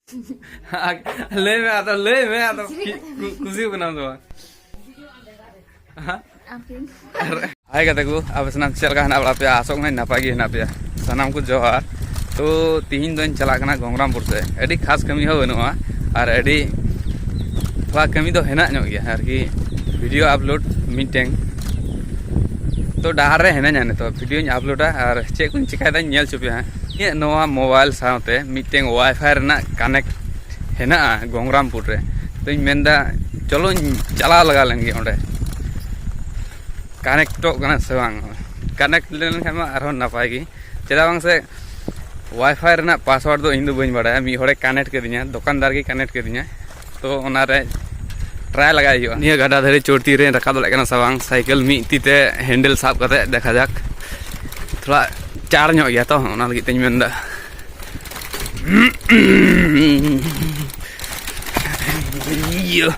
ले में आता खुशी को नाम दो हाय कते को अब सनाम चल का हना बड़ा पे आसोक में नपा गे हना पे सनाम को जोहार तो तीन दिन चला कना गंगरामपुर से एडी खास कमी हो बनुआ और एडी थोड़ा कमी तो हेना ᱧᱚᱜ गया आरकी वीडियो अपलोड मीटिंग तो डहार रे हेना जाने तो वीडियो अपलोडा और चे को चिकायदा नेल चुपे हां ये नोआ मोबाइल साथे मीटिंग वाईफाई रना कनेक्ट हेना गंगरामपुर रे तो इन मेंदा चलो चला लगा लेंगे ओंडे कनेक्ट कना से बांग कनेक्ट लेन खामा आरो नपाय गी चेदा बांग से वाईफाई रना पासवर्ड दो इन दो बइन बाड़ा मी होड़े कनेक्ट के दिया दुकानदार के कनेक्ट के दिया तो ओना रे ट्राई लगाई हो निया गाडा धरे चोटी रे रखा दले कना सवांग साइकिल मी तीते हैंडल साब कते देखा जाक थोड़ा चार ᱧᱚᱜ गया तो ओना लगी तेज मेंदा यो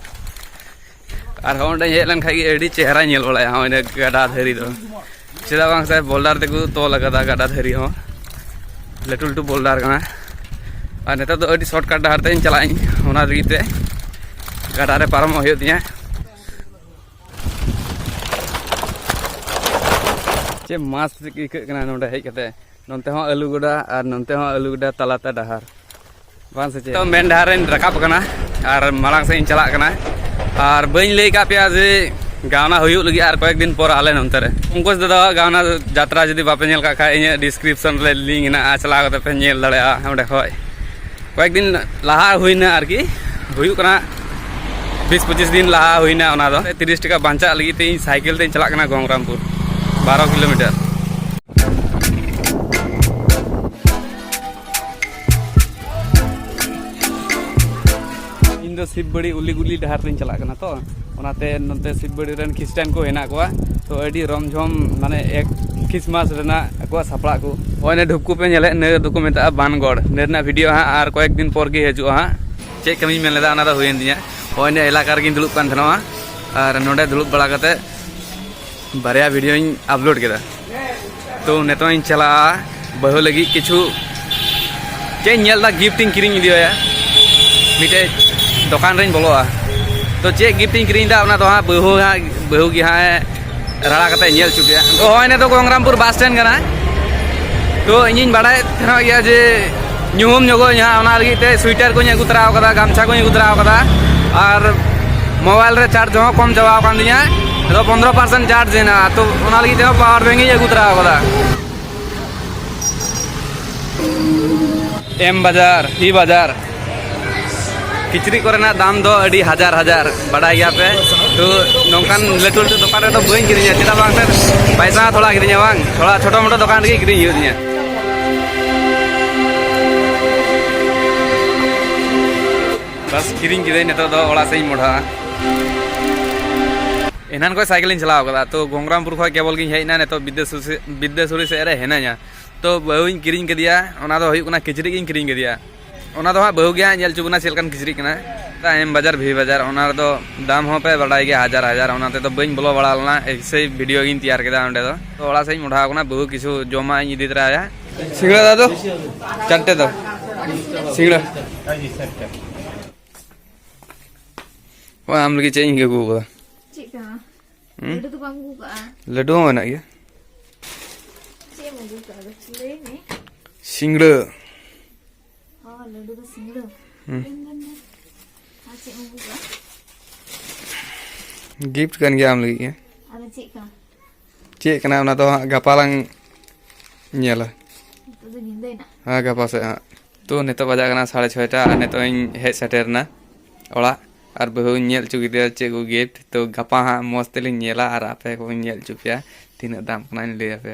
और होंडे हेलन खाई एडी चेहरा नेल बळाया होने गाडा धरी दो चेदा बांग से बोल्डर ते को तो लगदा गाडा धरी हो लटू लटू बोल्डर कना और नेता तो एडी शॉर्टकट डहार ते चलाई ओना लगी ते गाडा रे पारम हो दिया चे मास इकना नोंडे हेज कते नोंते हो आलू गोडा और नोंते हो आलू गोडा तलाते डहार बांग से तो मेन डहार रे रकाब कना और मालांग से चला कना और बई लई का पे जे गावना हुयु लगी और कয়েক दिन पर आले नोंते रे उनकोस दादा गावना यात्रा जदी बापे नेल का खा इन डिस्क्रिप्शन रे लिंक ना चला कते पे नेल दड़े ओंडे खय कয়েক दिन लाहा हुइना आरकी हुयु कना 20-25 दिन लाहा हुइना ओना दो 30 टका बांचा लगी ते साइकिल ते चला कना गंगरामपुर 12 किलोमीटर इन दो शिवबड़ी उली गुली डहार ते चला कना तो ओनाते नते शिवबड़ी रेन खिस्टान को हेना कोआ तो एडी रमझम माने एक क्रिसमस रेना को सापड़ा को ओने ढुकु पे नेले ने दुको मेता बानगढ़ नेरना वीडियो हा और कয়েক दिन पर गे हजु हा चे कमी मेन लेदा ओना दा हुयन दिया ओने इलाका रे दुलुप कान थनवा और नोडे दुलुप बड़ा कते बारिया वीडियो अपलोड केदा तो नेतो इन चला बहु लगी किछु चे नेलदा गिफ्टिंग किरिंग दिया मिटे दुकान रे बोलोआ तो चे गिफ्टिंग किरिंग दा ओना तो हा बहु गी हा राड़ा कते नेल चुकिया तो होयने तो गंगरामपुर बस स्टैंड कना तो इनिन बाडाय थना गया जे ᱧᱩᱦᱩᱢ ᱧᱚᱜᱚ ᱧᱟ ᱚᱱᱟ ᱞᱟᱹᱜᱤᱫ ᱛᱮ ᱥᱩᱭᱴᱟᱨ ᱠᱚᱧ ᱟᱹᱜᱩ ᱛᱟᱨᱟᱣ ᱠᱟᱫᱟ ᱜᱟᱢᱪᱷᱟ ᱠᱚᱧ ᱟᱹᱜᱩ ᱛᱟᱨᱟᱣ ᱠᱟᱫᱟ ᱟᱨ मोबाइल रे चार्ज हो कम जवाब कान दिया तो 15% चार्ज देना तो ओना लगी ते पावर बैंक ही अगु तराव कदा एम बाजार ई बाजार किचरी करना दाम दो अडी हजार हजार बड़ा गया पे तो नोकान लटू लटू दुकान रे तो बई किरिया चेदा बांग से पैसा थोड़ा किरिया बांग थोड़ा छोटो मोटो दुकान रे किरि हियो दिया बस किरिंग किदे नेतो दो ओला से मोढ़ा एनान को साइकिल चलाव कदा तो गंगरामपुर खो केबल गिन हेना ने तो विद्यासुरी से रे हेना तो बहु किरिंग के दिया ओना दो हुई कुना किचरी गिन किरिंग के दिया ओना दो बहु गया नेल चुबना सेलकन किचरी कना ता एम बाजार भी बाजार ओना दो दाम हो पे बड़ाई गया हजार हजार ओना ते तो बइन बोलो बड़ालना ऐसे वीडियो गिन तैयार केदा ओंडे तो ओला से मोढ़ा कना बहु किछु जमा इन इदी तराया सिंगड़ा दादो चट्टे दो सिंगड़ा वह हम लगी चाहिए गु लड्डू तो कम गुगा लड्डू mana ya सिंगड़ा हां लड्डू तो सिंगड़ा आचे गुगा गिफ्ट kan gया हम लगी ada cek kana ona to gapalang nyela to nyinde na ha gapa se to neto baja kana 6:30 ta neto he seterna ola और बहु नेल चुकी दे चे को गिफ्ट तो गपा हाँ मस्त ले नेला और आपे को नेल चुपिया तीन दाम कना ले पे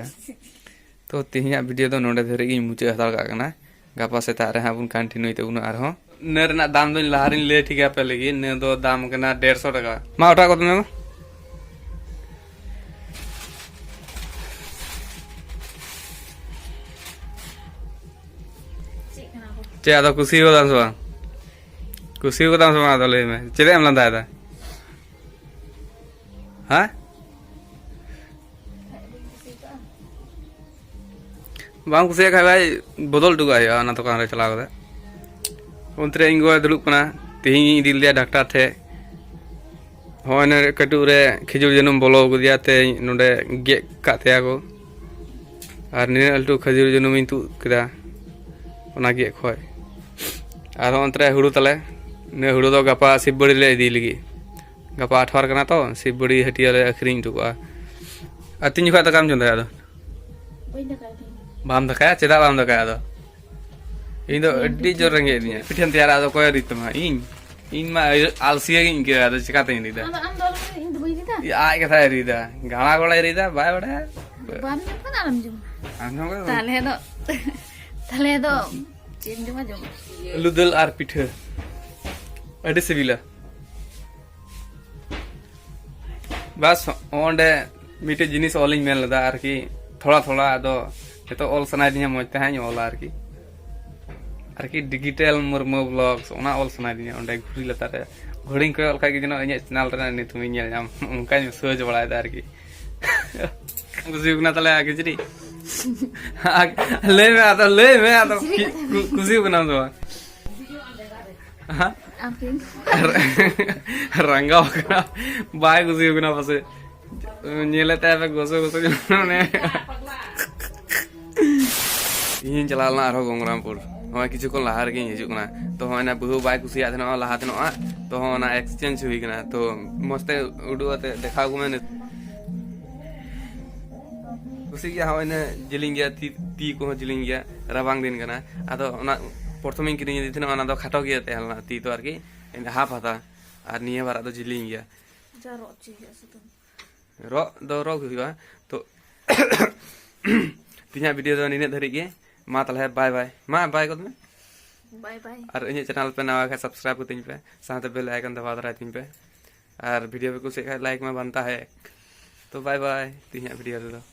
तो तिहिया वीडियो तो नोडे धरे गी मुचे हताल का कना गपा से तारे हां बुन कंटिन्यू ते उन आर हो नेर ना दाम दो लहारिन ले ठीक है पे लगी ने दो दाम कना 150 टका मा उठा को तुम चे आदा खुशी हो दाम सो खुशी को दाम समा दले में चले हम लंदा था हां बांग खुशी का भाई बदल टुका है ना तो कहां रे चला गदा उनते इन गो दुड़ुब कना तेहिं इदी लिया डॉक्टर ठे होने कटु रे खिजुर जनुम बोलो गुदिया ते नोडे गे कातेया को और ने अल्टू खिजुर जनुम इन तु किदा ओना गे खोय और उनते हुड़ु तले ने हुड़ु दो गपा सिबड़ी ले इदी लगी गपा आठवार कना तो सिबड़ी हटिया रे अखरिंग टुका अतिन जुखा तकाम चंदा दो बाम दकाया चेदा बाम दकाया दो इन दो अड्डी जोर रंगे दिया पिठन तैयार आदो कोय रितमा इन मा आलसिया गिन के आदो चिकाते रिदा आय कथा रिदा गाना गोला रिदा बाय बड़ा बाम जपन आराम जुम आनो ताले दो चेन जुमा जुम लुदल आर पिठे अड्डी सिबिला बस ओंडे मिटे जिनिस ऑलिंग मेल लदा आर की थोड़ा थोड़ा आदो तो ऑल सनाय दिया मजते हैं ऑल आर की डिजिटल मुरमो ब्लॉग्स ओना ऑल सनाय दिया ओंडे घुरी लता रे घुड़ी को ऑल का कि जनो इने चैनल रे नितुम नेल जाम उनका सर्च बड़ाय दा आर की खुशी गुना तले आगे जरी ले में आता खुशी गुना तो हां आपकिन रंगा होगा बाय खुशी गुना पसे नेले ताबे गोसो ने इन चलालना आरो गंगरामपुर होय किछु को लाहार के हिजु कना तो होना बहु बाय कुसिया थनो लाहा थनो तो होना एक्सचेंज हुई कना तो मस्ते उडुते देखा गु मैंने कुसी या होने जिलिंग गया ती को जिलिंग गया रबांग दिन कना आदो ओना प्रथम किनि दिथनो ओना दो खाटो गया तेलना ती तो आरकी हाफ हाता और निया बार दो जिलिंग गया जारो ची असतन रो हुआ तो तिना वीडियो दो निने धरि गे मा तले बाय बाय मा बाय को में बाय बाय और इन चैनल पे नवा का सब्सक्राइब को तिन पे साथ बेल आइकन दबा दरा तिन पे और वीडियो पे कुछ लाइक में बनता है तो बाय बाय तिना वीडियो दो